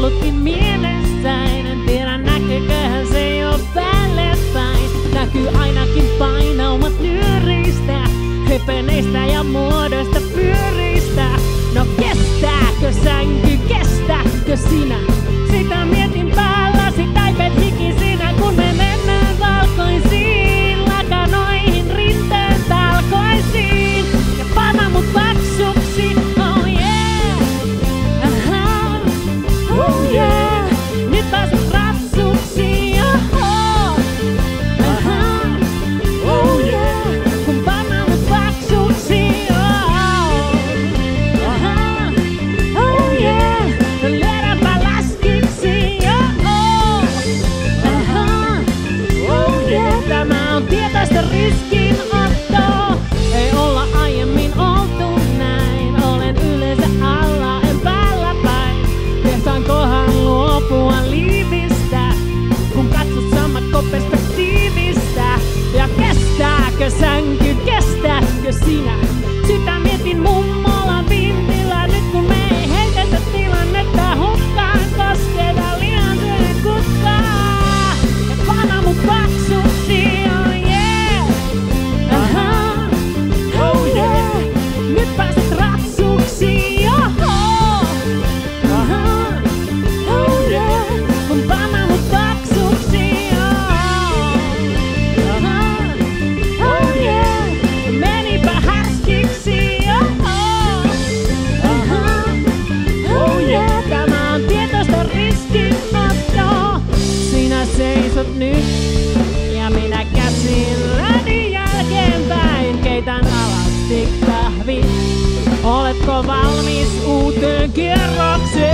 ollutkin mielessäin. En tiedä näkyköhän se jo päälle päin. Näkyy ainakin painaumat nyyristä, hypeneistä ja muodoista pyöristä. No kestääkö sänky, kestääkö sinä? Sitä mietin päällä, sitä ei hikisinä, kun me mennään valkoisiin lakanoihin rinteen talkoisiin. Ja panna mut paksuksi, oh yeah, aha, oh yeah. Nyt pääset ratsuksi, oh, aha, oh yeah. Kun panna mut paksuksi, oh, aha, oh yeah. Lyödäänpä läskiksi, oh, aha, oh yeah. Tämä on tietoista riskinottoa. Ei olla aiemmin oltu näin. Olen yleensä alla, en päällä päin. Tehtaankohan luopua liivistä, kun katsot sammakko perspektiivistä? Ja kestääkö sänky, kestääkö sinä? Sitä mietin mummolla vintillä. Nyt kun me ei heitetä tilannetta hukkaan, kosketa liian syön kutkaa. Ja panna mut paksuksi, oh yeah, aha, oh yeah. Nyt pääset ratsuksi, oh, aha, oh yeah. Kun panna mut paksuksi, oh, aha, oh yeah. Menipä härskiksi, oh, aha, oh yeah. Tämä on tietoista riskinottoa. Sinä seisot nyt ja minä käsilläni jälkeenpäin keitän alasti kahvit. Oletko valmis uuteen kierrokseen?